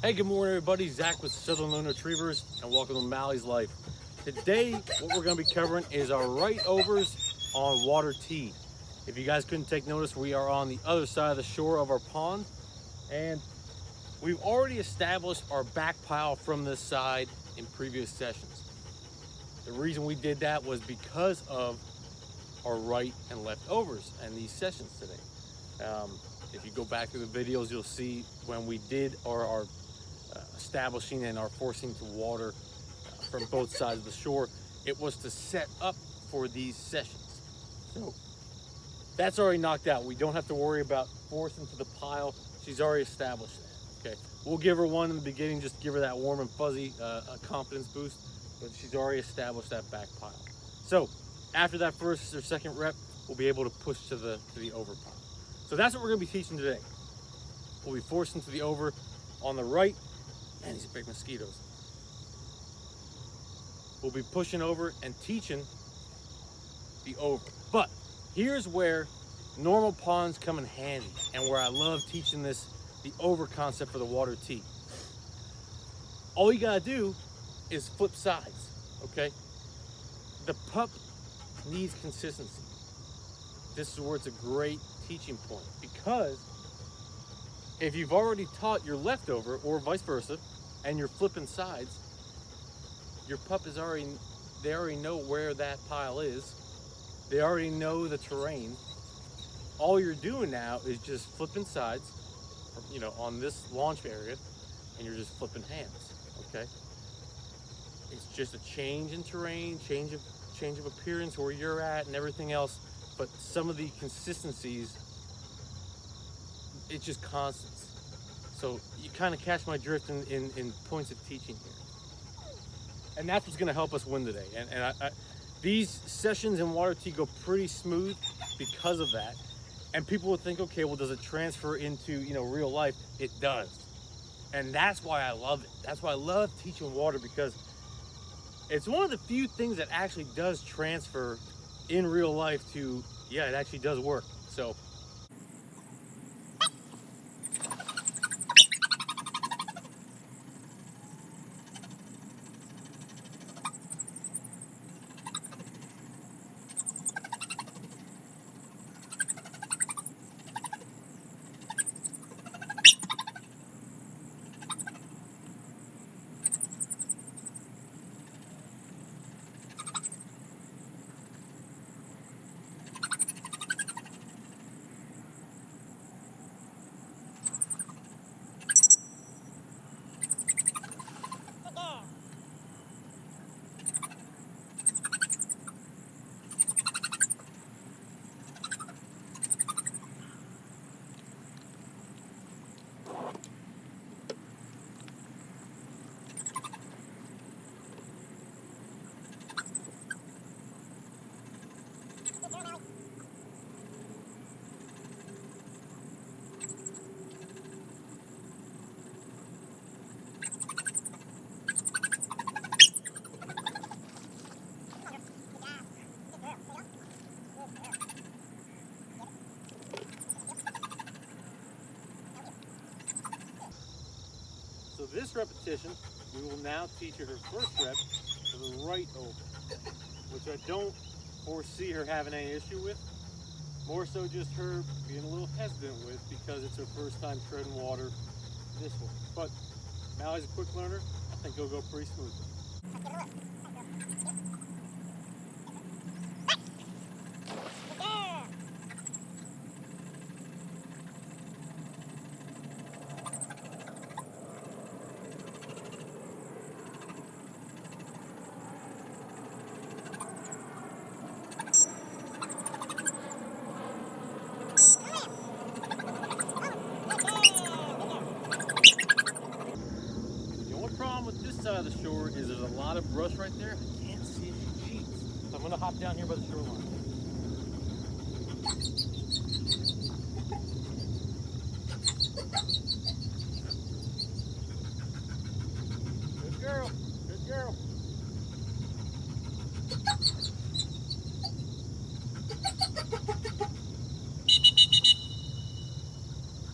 Hey, good morning everybody. Zach with Southern Lone Retrievers and welcome to Mallie's Life. Today, what we're going to be covering is our right overs on water T. If you guys couldn't take notice, we are on the other side of the shore of our pond and we've already established our back pile from this side in previous sessions. The reason we did that was because of our right and left overs and these sessions today. If you go back through the videos, you'll see when we did our establishing and our forcing to water from both sides of the shore, it was to set up for these sessions. So that's already knocked out. We don't have to worry about forcing to the pile. She's already established that. Okay, we'll give her one in the beginning, just give her that warm and fuzzy confidence boost, but she's already established that back pile. So after that first or second rep, we'll be able to push to the over pile. So that's what we're going to be teaching today. We'll be forcing to the over on the right. Man, these are big mosquitoes. We'll be pushing over and teaching the over. But here's where normal ponds come in handy and where I love teaching the over concept for the water T. All you gotta do is flip sides, okay? The pup needs consistency. This is where it's a great teaching point, because if you've already taught your leftover or vice versa and you're flipping sides, your pup is they already know where that pile is. They already know the terrain. All you're doing now is just flipping sides, you know, on this launch area, and you're just flipping hands, okay? It's just a change in terrain, change of appearance where you're at and everything else, but some of the consistencies, it's just constants. So you kind of catch my drift in points of teaching here. And that's what's going to help us win today. And these sessions in water T go pretty smooth because of that. And people would think, okay, well, does it transfer into, you know, real life? It does. And that's why I love it. That's why I love teaching water, because it's one of the few things that actually does transfer in real life to, yeah, it actually does work. So this repetition, we will now teach her first rep to the right over, which I don't foresee her having any issue with. More so just her being a little hesitant with, because it's her first time treading water this way. But Mallie's a quick learner. I think it'll go pretty smoothly. With this side of the shore is there's a lot of brush right there. I can't see any sheets. So I'm gonna hop down here by the shoreline. Good girl, good girl.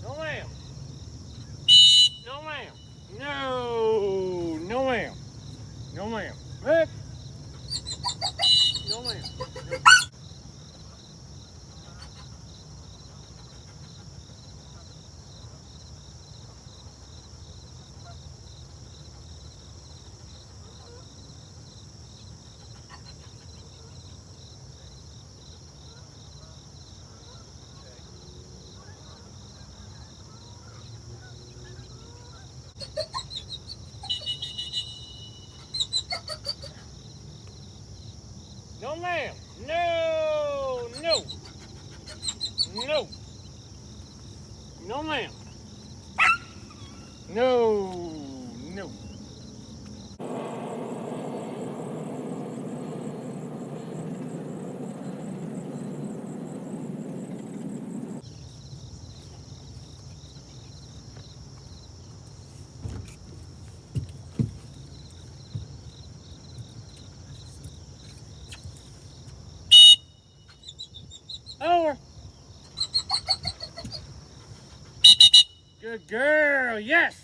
No ma'am. No ma'am. No, no ma'am. No ma'am. Rick. No ma'am. No. No ma'am. No, no, no. No ma'am. No, no. Over. Good girl, yes.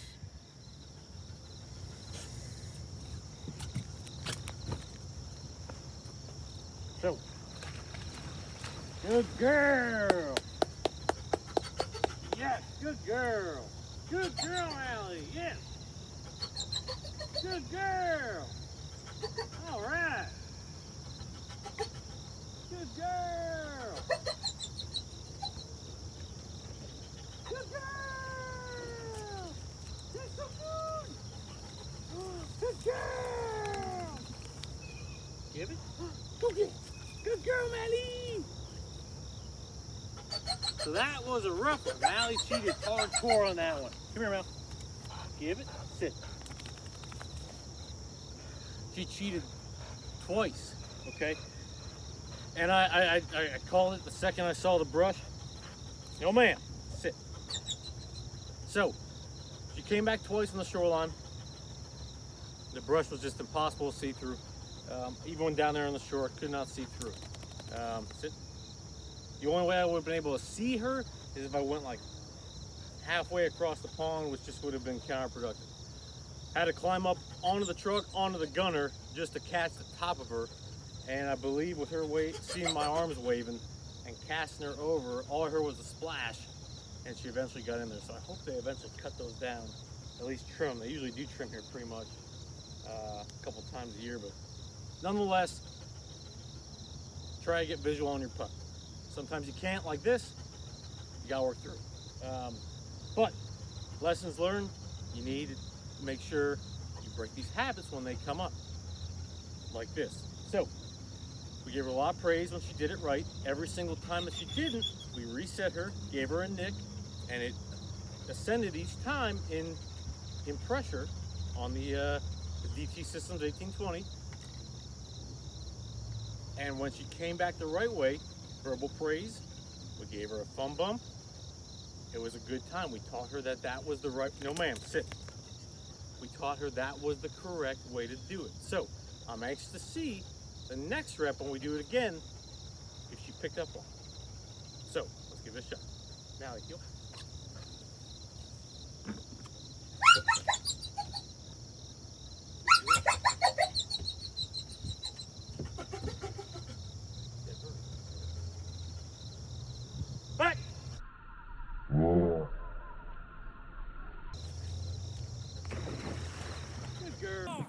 So, good girl. Yes, good girl. Good girl, Mallie, yes. Good girl. All right. Good girl. Good girl. That's so good. Good girl. Give it. Go get it. Good girl, Mallie. So that was a rough one. Mallie cheated hardcore on that one. Come here, Mal. Give it. Sit. She cheated twice, okay? And I called it the second I saw the brush. No, ma'am. Sit. So, she came back twice on the shoreline. The brush was just impossible to see through. Even when down there on the shore, I could not see through. Sit. The only way I would have been able to see her is if I went like halfway across the pond, which just would have been counterproductive. Had to climb up onto the truck, onto the gunner, just to catch the top of her. And I believe with her seeing my arms waving and casting her over, all I heard was a splash, and she eventually got in there. So I hope they eventually cut those down, at least trim. They usually do trim here pretty much a couple times a year, but nonetheless, try to get visual on your pup. Sometimes you can't, like this, you gotta work through it. But lessons learned, you need to make sure you break these habits when they come up, like this. So, we gave her a lot of praise when she did it right. Every single time that she didn't, we reset her, gave her a nick, and it ascended each time in pressure on the DT Systems 1820. And when she came back the right way, verbal praise, we gave her a thumb bump. It was a good time. We taught her that that was the right, no ma'am, sit. We taught her that was the correct way to do it. So, I'm anxious to see the next rep when we do it again, if she picked up on it. So, let's give it a shot. Now, heel. Back. Good girl.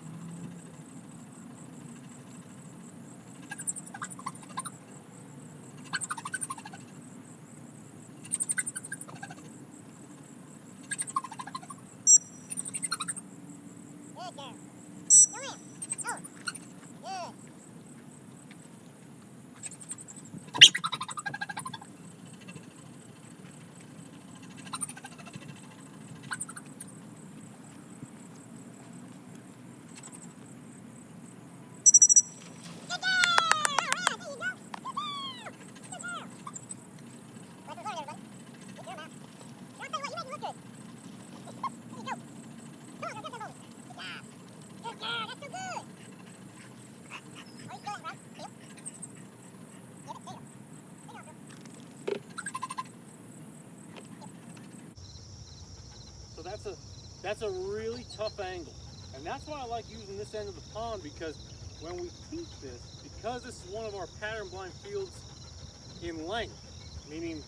That's a really tough angle. And that's why I like using this end of the pond, because when we teach this, because this is one of our pattern blind fields in length, meaning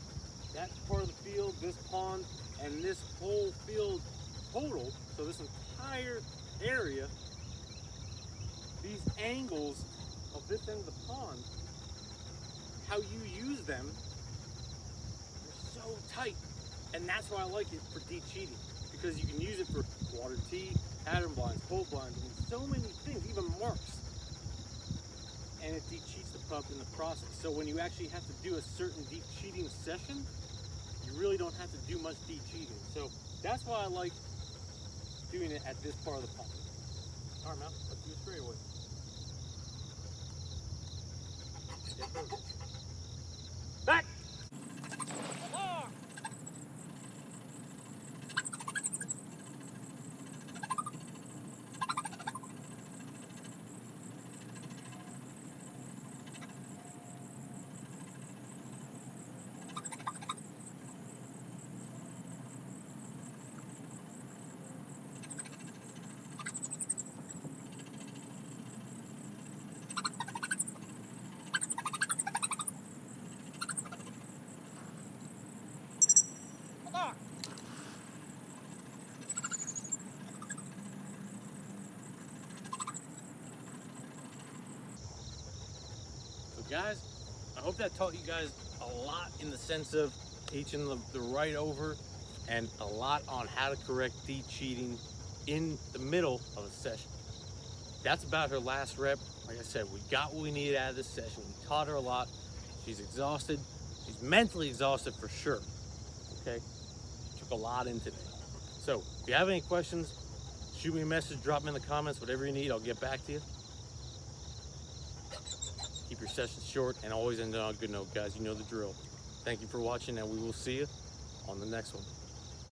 that part of the field, this pond, and this whole field total, so this entire area, these angles of this end of the pond, how you use them, they're so tight. And that's why I like it for deep cheating, because you can use it for water tee, pattern blinds, full blinds, I mean, so many things, even marks. And it deep cheats the pup in the process. So when you actually have to do a certain deep cheating session, you really don't have to do much deep cheating. So that's why I like doing it at this part of the pond. All right, Mal, let's do a straightaway. Back! So guys, I hope that taught you guys a lot in the sense of teaching the right over, and a lot on how to correct deep cheating in the middle of a session. That's about her last rep. Like I said, we got what we needed out of this session. We taught her a lot. She's exhausted. She's mentally exhausted for sure. Okay, took a lot in today. So if you have any questions, shoot me a message, drop them in the comments, whatever you need, I'll get back to you. Keep your sessions short and always end on a good note, guys. You know the drill. Thank you for watching, and we will see you on the next one.